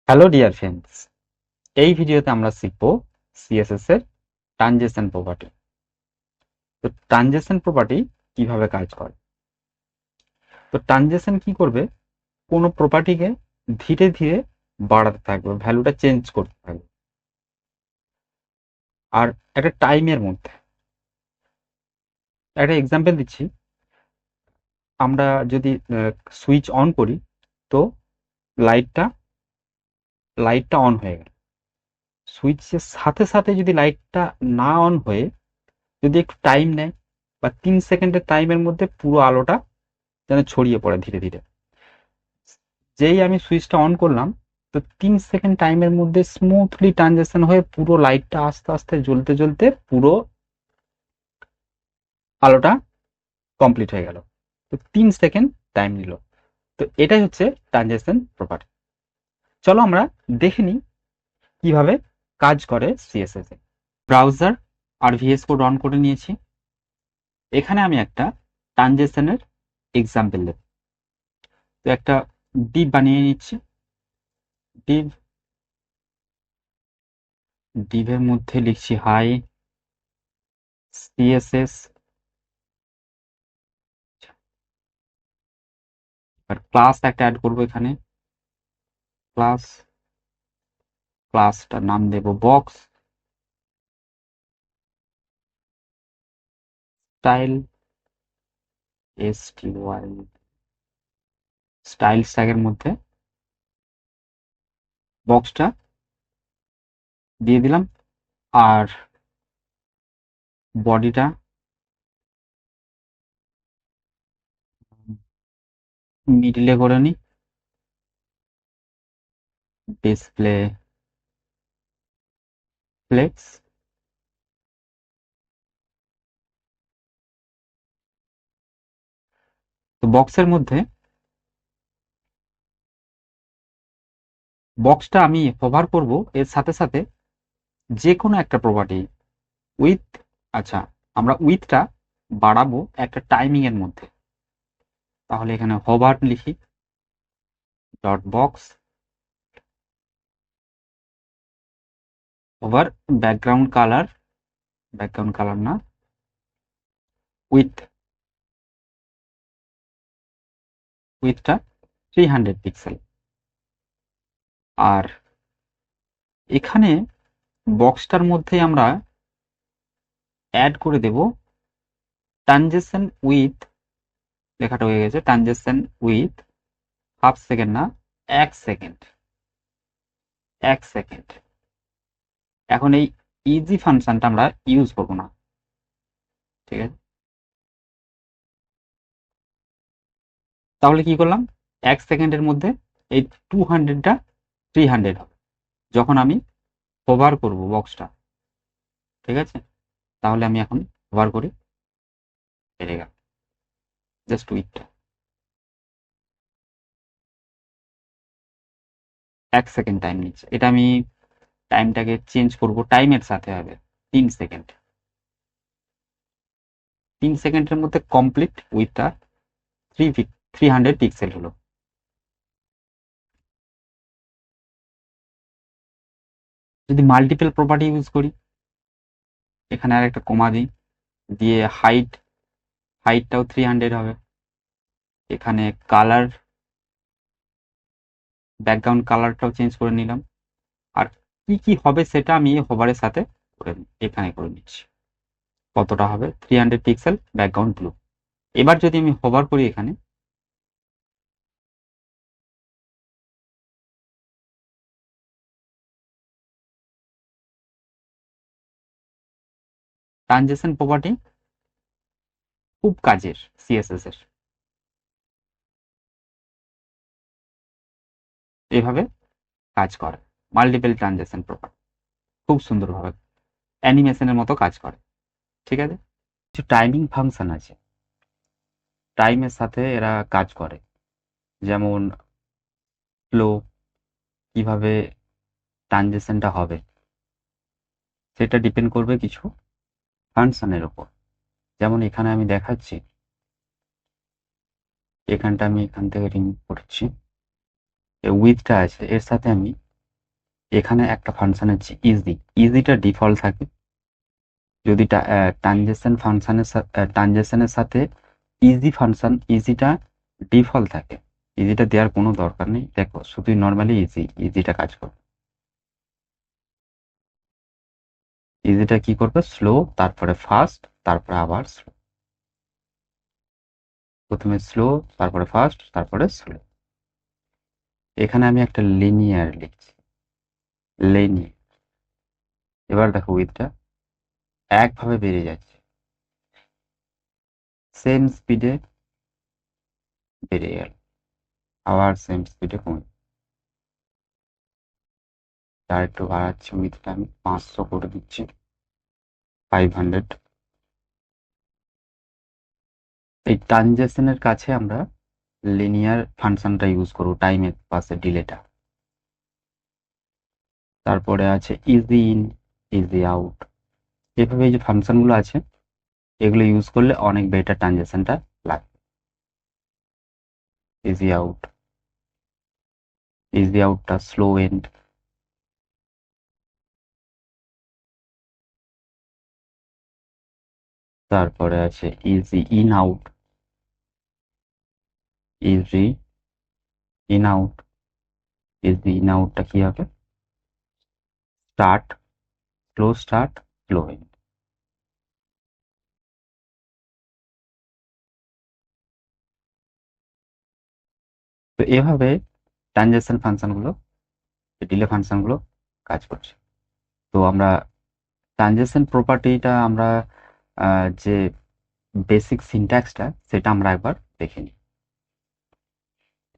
Hello dear friends, এই ভিডিওতে আমরা শিখব সিএসএস এর ট্রানজেকশন প্রপার্টি। তো ট্রানজেকশন প্রপার্টি কিভাবে কাজ করে? তো ট্রানজেকশন কি করবে? কোনো প্রপার্টিকে ধীরে ধীরে বাড়াতে থাকবে, ভ্যালুটা চেঞ্জ করতে থাকবে, আর একটা টাইমের মধ্যে। একটা এক্সাম্পল দিচ্ছি, আমরা যদি সুইচ অন করি, তো লাইটটা লাইটটা অন হয়ে গেল। সুইচের সাথে সাথে যদি লাইটটা না অন হয়ে যদি একটু টাইম নেয়, বা 3 সেকেন্ডের টাইমের মধ্যে পুরো আলোটা যেন ছড়িয়ে পড়ে ধীরে ধীরে। যেই আমি সুইচটা অন করলাম, তো 3 সেকেন্ড টাইমের মধ্যে স্মুথলি ট্রানজেকশন হয়ে পুরো লাইটটা আস্তে আস্তে জ্বলতে জ্বলতে পুরো আলোটা কমপ্লিট হয়ে গেল। তো 3 সেকেন্ড টাইম নিল। তো এটাই হচ্ছে ট্রানজেকশন প্রপার্টি। চলো আমরা দেখে নিই কিভাবে কাজ করে সিএসএস এ। ব্রাউজার আর ভিএস কোড অন করে নিয়েছি। এখানে আমি একটা ট্রানজেকশনের এক্সাম্পল দেব। তো একটা ডিভ বানিয়ে নিচ্ছি। ডিভ ডিভের মধ্যে লিখছি হাই সিএসএস, আর ক্লাস একটা অ্যাড করবো এখানে। ক্লাস ক্লাসটার নাম দেব বক্স স্টাইল, STY স্টাইল ট্যাগের মধ্যে বক্সটা দিয়ে দিলাম। আর বডিটা মিডিলে করে নি, ডিসপ্লে ফ্লেক্স। তো বক্সটা আমি কভার করব এর সাথে সাথে যে কোনো একটা প্রপার্টি উইথ। আচ্ছা, আমরা উইথটা বাড়াবো একটা টাইমিং এর মধ্যে। তাহলে এখানে হোভার লিখি, dot box over background colour না, উইথটা 300 পিক্সেল। আর এখানে বক্সটার মধ্যে আমরা অ্যাড করে দেব ট্রানজেকশন উইথ। লেখাটা হয়ে গেছে ট্রানজেকশন উইথ 1/2 সেকেন্ড না, 1 সেকেন্ড। 1 সেকেন্ড। এখন এই ইজি ফাংশনটা আমরা ইউজ করব না, ঠিক আছে? তাহলে কি করলাম, 1 সেকেন্ডের মধ্যে এই 200টা 300 হবে যখন আমি হোভার করব বক্সটা, ঠিক আছে? তাহলে আমি এখন হোভার করি, বেড়ে গেল জাস্ট উইথটা। 1 সেকেন্ড টাইম নিচ্ছে। এটা আমি টাইমটাকে চেঞ্জ করব, টাইমের সাথে হবে 3 সেকেন্ড। 3 সেকেন্ডের মধ্যে কমপ্লিট উইথটা 300 পিক্সেল হলো। যদি মাল্টিপল প্রপার্টি ইউজ করি, এখানে আর একটা কমা দিই, দিয়ে হাইটটাও 300 হবে। এখানে ব্যাকগ্রাউন্ড কালারটাও চেঞ্জ করে নিলাম। আর কি কি হবে সেটা আমি হোভারের সাথে এখানে করে নিচ্ছি। কতটা হবে, 300 পিক্সেল ব্যাকগ্রাউন্ড ব্লু। এবার যদি আমি হোভার করি এখানে, ট্রানজেকশন প্রপার্টি খুব কাজের সিএসএস এর। এভাবে কাজ করে মাল্টিপল ট্রানজেকশন প্রপার্টি, খুব সুন্দরভাবে অ্যানিমেশনের মতো কাজ করে, ঠিক আছে? কিছু টাইমিং ফাংশন আছে, টাইমের সাথে এরা কাজ করে। যেমন ফ্লো, কিভাবে ট্রানজেকশনটা হবে সেটা ডিপেন্ড করবে কিছু ফাংশনের উপর। যেমন এখানে আমি দেখাচ্ছি, এখানটা আমি এখান থেকে রিমুভ করছি। উইথটা আছে, এর সাথে আমি এখানে একটা ফাংশন আছে ইজি, ইজিটা ডিফল্ট থাকে। যদি ট্রানজেকশনের সাথে ইজিটা ডিফল্ট থাকে, ইজিটা দেওয়ার কোনো দরকার নেই। দেখো শুধু নর্মালি ইজিটা কাজ করবে। ইজিটা কি করবে, স্লো, তারপরে ফাস্ট, তারপরে আবার স্লো। প্রথমে স্লো, তারপরে ফাস্ট, তারপরে স্লো। এখানে আমি একটা লিনিয়ার লিখছি, লিনিয়ার। এবার দেখো উইথটা একভাবে বেড়ে যাচ্ছে, সেম স্পিডে বেড়ে গেল, আবার সেম স্পিডে কমে। আর একটু বাড়াচ্ছি উইথটা, আমি 500 করে দিচ্ছি, 500। এই ট্রানজেকশনের কাছে আমরা লিনিয়ার ফাংশনটা ইউজ করব, টাইমের পাশে ডিলেটা। তারপরে আছে ইজি ইন, ইজি আউট। এভাবে এই যে ফাংশনগুলো আছে, এগুলো ইউজ করলে অনেক বেটার ট্রানজেকশনটা লাগবে। ইজি আউট, ইজি আউটটা স্লো এন্ড। তারপরে আছে easy in out, easy in out. Easy in আউটটা কি হবে, স্টার্ট, স্টার্ট, স্লো এন্ড। তো এভাবে ট্রানজেকশন ফাংশনগুলো, ডিলে ফাংশনগুলো কাজ করছে। তো আমরা ট্রানজেকশন প্রপার্টিটা আমরা যে বেসিক সিনট্যাক্সটা সেটা আমরা একবার দেখে নিই।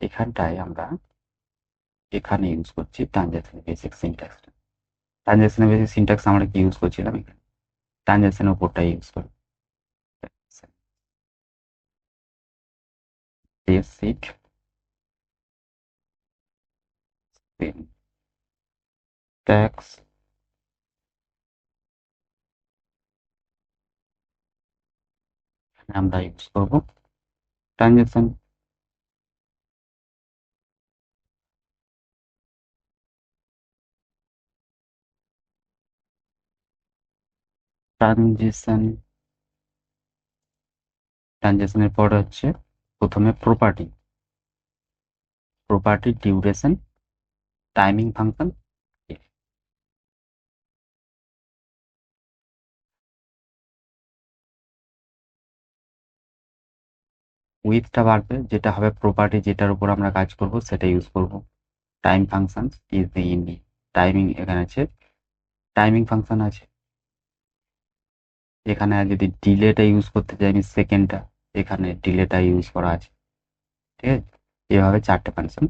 এখানটায় আমরা এখানে ইউজ করছি ট্রানজেকশন বেসিক সিনট্যাক্সটা। ট্রানজেকশনের বেসিক সিনট্যাক্স আমরা কি ইউজ করছিলাম এখানে, ট্রানজেকশনের উপরটা ইউজ করি। বেসিক সিনট্যাক্স, আমরা ইউজ করব ট্রানজেকশন। ট্রানজেকশন, ট্রানজেকশনের পর হচ্ছে প্রথমে property, property duration, timing function. উইথটা বাড়বে, যেটা হবে প্রপার্টি, যেটার উপর আমরা কাজ করব সেটা ইউজ করব। Time function is the in, timing এখানে আছে, টাইমিং ফাংশন আছে। এখানে যদি ডিলেটা ইউজ করতে চাই আমি সেকেন্ডটা, এখানে ডিলেটা ইউজ করা আছে। ঠিক আছে, এভাবে 4টে ফাংশন।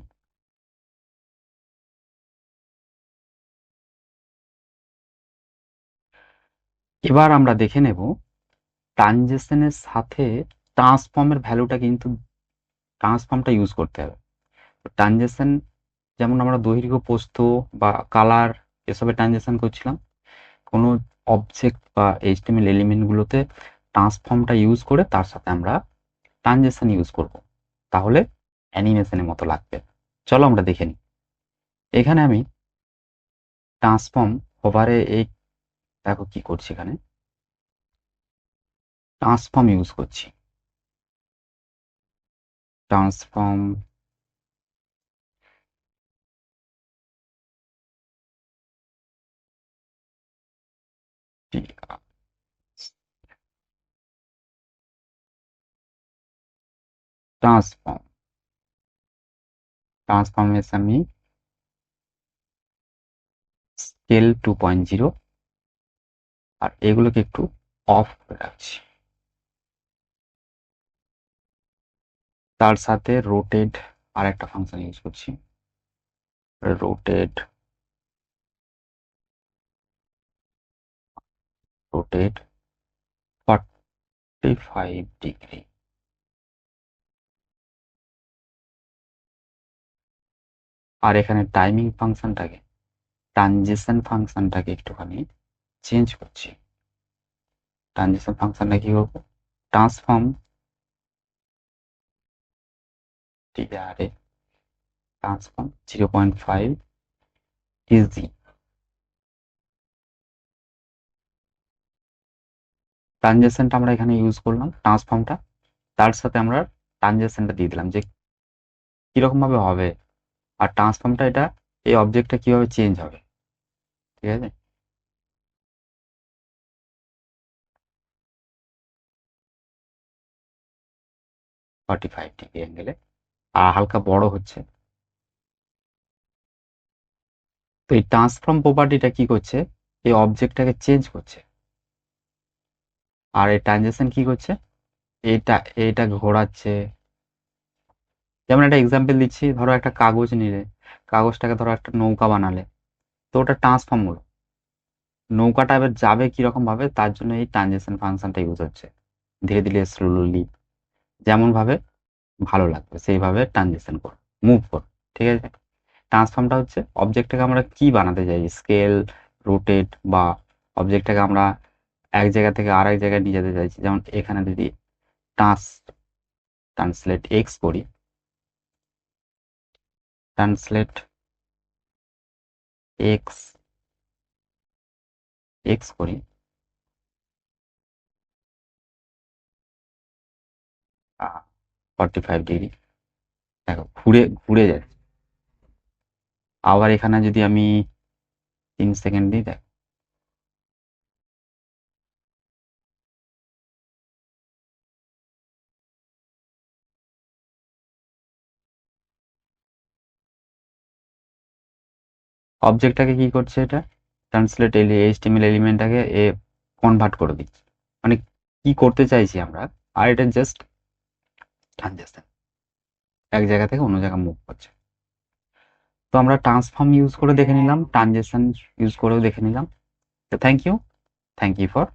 এবার আমরা দেখে নেব ট্রানজেকশনের সাথে ট্রান্সফর্মের ভ্যালুটা, কিন্তু ট্রান্সফর্মটা ইউজ করতে হবে। ট্রানজেকশন যেমন আমরা দৈর্ঘ্য, প্রস্থ বা কালার এসবে ট্রানজেকশন করছিলাম, কোনো অবজেক্ট বা এইচটিএমএল এলিমেন্টগুলোতে ট্রান্সফর্মটা ইউজ করে তার সাথে আমরা ট্রানজেকশন ইউজ করব, তাহলে অ্যানিমেশনের মতো লাগবে। চলো আমরা দেখে নিই। এখানে আমি ট্রান্সফর্ম ওভারে এই দেখো কি করছি, এখানে ট্রান্সফর্ম ইউজ করছি। ট্রান্সফর্ম, ট্রান্সফর্ম, ট্রান্সফরমেশন আমি স্কেল 2.0, আর এগুলোকে একটু অফ করে রাখছি। তার সাথে রোটেট আর একটা ফাংশন ইউজ করছি, রোটেট, রোটেট 45 ডিগ্রি। আর এখানে টাইমিং ফাংশনটাকে, ট্রানজিশন ফাংশনটাকে একটুখানি চেঞ্জ করছি। ট্রানজিশন ফাংশনটা কি করবো, ট্রান্সফর্ম টিআরএ, ট্রান্সফর্ম 0.5 ইজি ট্রানজেকশনটা আমরা এখানে ইউজ করলাম, ট্রান্সফর্মটা, তার সাথে আমরা ট্রানজেকশনটা দিয়ে দিলাম যে কিরকম ভাবে হবে, আর ট্রান্সফর্মটা এটা এই অবজেক্টটা কিভাবে চেঞ্জ হবে। ঠিক আছে, 45 ডিগ্রি অ্যাঙ্গেলে, আর হালকা বড় হচ্ছে। তো এই ট্রান্সফর্ম প্রপার্টিটা কি করছে, এই অবজেক্টটাকে চেঞ্জ করছে, আর এই ট্রানজেকশন কি করছে, এইটা এইটা ঘোরাচ্ছে। যেমন একটা এক্সাম্পল দিচ্ছি, ধরো একটা কাগজ নিলে, কাগজটাকে ধরো একটা নৌকা বানালে, তো ওটা ট্রান্সফর্ম হলো, নৌকাটা এবার যাবে কিরকম ভাবে, তার জন্য এই ট্রানজেকশন ফাংশনটা ইউজ হচ্ছে। ধীরে ধীরে স্লোলি যেমন ভাবে ভালো লাগবে সেইভাবে ট্রানজেকশন করো, মুভ করো। ঠিক আছে, ট্রান্সফর্মটা হচ্ছে অবজেক্টটাকে আমরা কি বানাতে চাই, স্কেল, রোটেট, বা অবজেক্টটাকে আমরা এক জায়গা থেকে আরেক জায়গায় নিয়ে যেতে চাইছি। যেমন এখানে যদি ট্রান্স ট্রান্সলেট এক্স করি, ট্রান্সলেট এক্স এক্স করি, 45 ডিগ্রি, দেখো ঘুরে ঘুরে যাচ্ছে। আবার এখানে যদি আমি 3 সেকেন্ড দিই, দেখো অবজেক্টটাকে কি করছে, এটা ট্রান্সলেট এইচটিএমএল এলিমেন্টটাকে এ কনভার্ট করে দিচ্ছে, মানে কি করতে চাইছি আমরা, আর এটা জাস্ট ট্রানজাকশন, এক জায়গা থেকে অন্য জায়গায় মুভ করছে। তো আমরা ট্রান্সফর্ম ইউজ করে দেখে নিলাম, ট্রানজেকশন ইউজ করেও দেখে নিলাম। তো থ্যাংক ইউ ফর